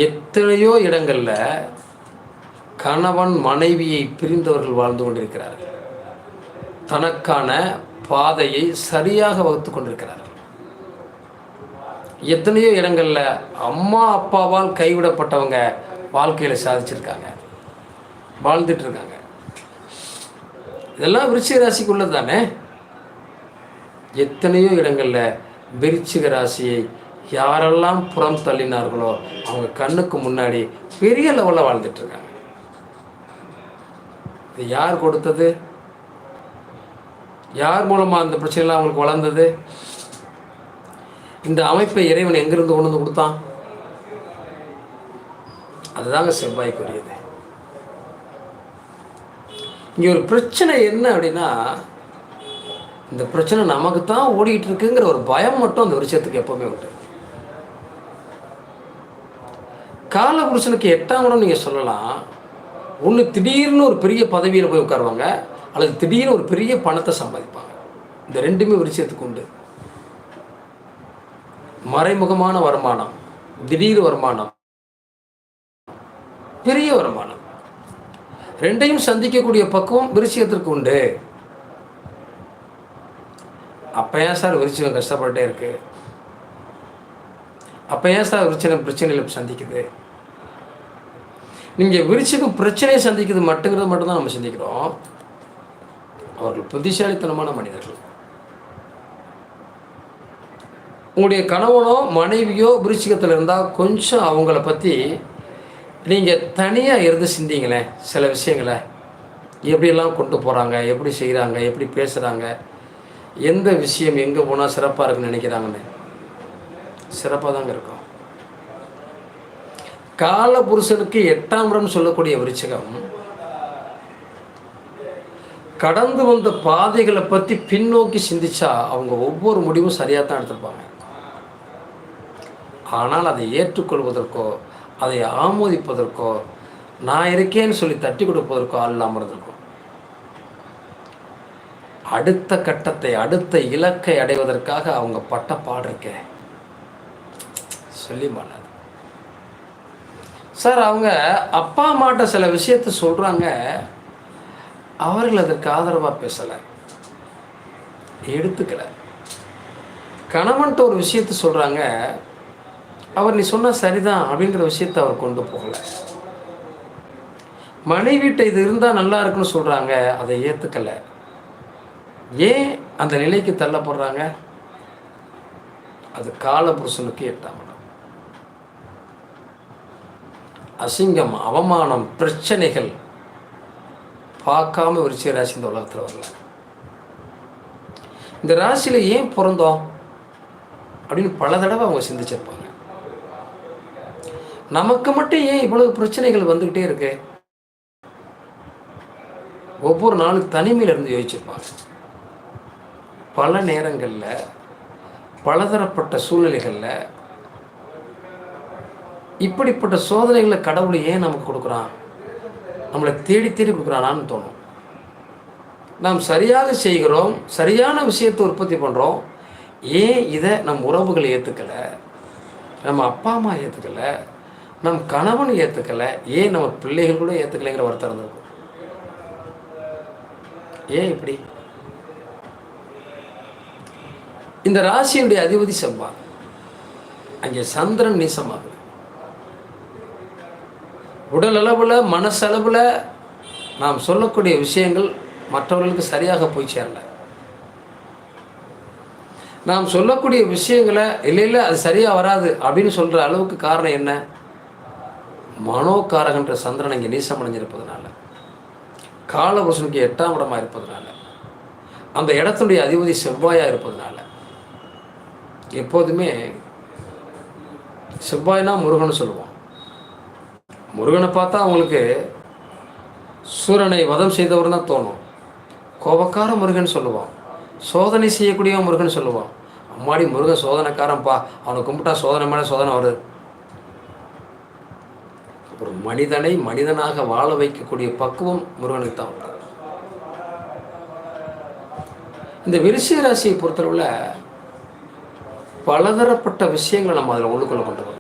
எத்தனையோ இடங்கள்ல கணவன் மனைவியை பிரிந்தவர்கள் வாழ்ந்து கொண்டிருக்கிறார்கள். தனக்கான பாதையை சரியாக வகுத்து கொண்டிருக்கிறார்கள். எத்தனையோ இடங்கள்ல அம்மா அப்பாவால் கைவிடப்பட்டவங்க வாழ்க்கையில சாதிச்சிருக்காங்க, வாழ்ந்துட்டு இருக்காங்க. இதெல்லாம் விருச்சிக ராசிக்கு உள்ளது தானே. எத்தனையோ இடங்கள்ல விருச்சிக ராசியை யாரெல்லாம் புறம் தள்ளினார்களோ அவங்க கண்ணுக்கு முன்னாடி பெரிய லெவலில் வாழ்ந்துட்டு இருக்காங்க. இது யார் கொடுத்தது? யார் மூலமா அந்த பிரச்சனைலாம் அவங்களுக்கு வளர்ந்தது? இந்த அமைப்பை இறைவன் எங்கிருந்து கொண்டு வந்து கொடுத்தான்? அதுதாங்க செவ்வாய்க்குரியது. இங்க ஒரு பிரச்சனை என்ன அப்படின்னா, இந்த பிரச்சனை நமக்கு தான் ஓடிக்கிட்டு இருக்குங்கிற ஒரு பயம் மட்டும் அந்த விஷயத்துக்கு எப்பவுமே உண்டு. காலபுருஷனுக்கு 8ஆம் இடம் நீங்க சொல்லலாம். ஒன்று திடீர்னு ஒரு பெரிய பதவியில் போய் உட்காருவாங்க, அல்லது திடீர்னு ஒரு பெரிய பணத்தை சம்பாதிப்பாங்க. இந்த ரெண்டுமே விஷயத்துக்கு உண்டு. மறைமுகமான வருமானம், திடீர் வருமானம், பெரிய வருமானம், ரெண்டையும் சந்திக்கக்கூடிய பக்குவம் விருச்சிகத்திற்கு உண்டு. அப்ப ஏன் சார் விருச்சிகம் கஷ்டப்பட்டே இருக்கு? அப்ப ஏன் சார் விருச்சிகம் பிரச்சனைகளை சந்திக்குது? நீங்க விருச்சிகம் பிரச்சனையை சந்திக்கிறது மட்டும்தான் நம்ம சிந்திக்கிறோம். அவர்கள் புத்திசாலித்தனமான மனிதர்கள். உங்களுடைய கணவனோ மனைவியோ விருச்சிகத்தில் இருந்தால் கொஞ்சம் அவங்கள பற்றி நீங்கள் தனியாக இருந்து சிந்திங்களேன். சில விஷயங்களை எப்படியெல்லாம் கொண்டு போகிறாங்க, எப்படி செய்கிறாங்க, எப்படி பேசுகிறாங்க, எந்த விஷயம் எங்கே போனால் சிறப்பாக இருக்குன்னு நினைக்கிறாங்கன்னு. சிறப்பாக தாங்க இருக்கும். காலபுருஷனுக்கு 8ஆம் இடம் சொல்லக்கூடிய விருச்சிகம் கடந்து வந்த பாதைகளை பற்றி பின்னோக்கி சிந்திச்சா அவங்க ஒவ்வொரு முடிவும் சரியாக தான் எடுத்திருப்பாங்க. ஆனால் அதை ஏற்றுக்கொள்வதற்கோ அதை ஆமோதிப்பதற்கோ நான் இருக்கேன்னு சொல்லி தட்டி கொடுப்பதற்கோ ஆள் இல்லாமல் இருந்திருக்கும். அடுத்த கட்டத்தை அடுத்த இலக்கை அடைவதற்காக அவங்க பட்ட பாடுறக்க சொல்லி மாட்டாது சார். அவங்க அப்பா அம்மாட்ட சில விஷயத்த சொல்கிறாங்க, அவர்கள் அதற்கு ஆதரவாக பேசலை, எடுத்துக்கலை. கணவன்கிட்ட ஒரு விஷயத்த சொல்கிறாங்க, அவர் நீ சொன்னால் சரிதான் அப்படிங்கிற விஷயத்தை அவர் கொண்டு போகலை. மனைவிட்ட இது இருந்தால் நல்லா இருக்குன்னு சொல்கிறாங்க, அதை ஏற்றுக்கலை. ஏன் அந்த நிலைக்கு தள்ளப்படுறாங்க? அது காலபுருஷனுக்கு 8ஆம் இடம். அசிங்கம், அவமானம், பிரச்சனைகள் பார்க்காம விருச்சிக ராசி இந்த உலகத்தில் வரல. இந்த ராசியில் ஏன் பிறந்தோம் அப்படின்னு பல தடவை அவங்க சிந்திச்சிருப்பாங்க. நமக்கு மட்டும் ஏன் இவ்வளவு பிரச்சனைகள் வந்துக்கிட்டே இருக்கு? ஒவ்வொரு நாளும் தனிமையில் இருந்து யோசிச்சிருப்பாங்க. பல நேரங்களில் பலதரப்பட்ட சூழ்நிலைகளில் இப்படிப்பட்ட சோதனைகளை கடவுளை ஏன் நமக்கு கொடுக்குறான், நம்மளை தேடி தேடி கொடுக்குறானான்னு தோணும். நாம் சரியாக செய்கிறோம், சரியான விஷயத்தை உற்பத்தி பண்ணுறோம், ஏன் இதை நம் உறவுகளை ஏற்றுக்கலை, நம்ம அப்பா அம்மா ஏற்றுக்கலை, நம் கணவன் ஏற்றுக்கலை, ஏன் நம்ம பிள்ளைகள் கூட ஏற்றுக்கலைங்கிற வருத்தம் இருந்திருக்கும். ஏன் இப்படி? இந்த ராசியுடைய அதிபதி செவ்வாய், அங்கே சந்திரன் நீசமாகுது. உடல் அளவில் மனசளவில் நாம் சொல்லக்கூடிய விஷயங்கள் மற்றவர்களுக்கு சரியாக போய் சேரல. நாம் சொல்லக்கூடிய விஷயங்களை இல்லை அது சரியாக வராது அப்படின்னு சொல்கிற அளவுக்கு காரணம் என்ன? மனோகாரகன்ற சந்திரன் இங்கே நீசமடைஞ்சிருப்பதனால, காலபுருஷனுக்கு 8ஆம் இடமாக இருப்பதனால, அந்த இடத்துடைய அதிபதி செவ்வாயாக இருப்பதனால. எப்போதுமே செவ்வாய்னா முருகன் சொல்லுவோம். முருகனை பார்த்தா அவங்களுக்கு சூரனை வதம் செய்தவர் தான் தோணும். கோபக்கார முருகன் சொல்லுவான், சோதனை செய்யக்கூடிய முருகன் சொல்லுவான். அம்மாடி முருகன் சோதனைக்காரன்ப்பா, அவனை கும்பிட்டா சோதனை மேலே சோதனை வருது. ஒரு மனிதனை மனிதனாக வாழ வைக்கக்கூடிய பக்குவம் முருகனுக்கு தான் உண்டு. இந்த விருச்சிக ராசியை பொறுத்தளவில் பலதரப்பட்ட விஷயங்களை நம்ம அதில் உள்ளுக்குள்ள கொண்டு வரோம்.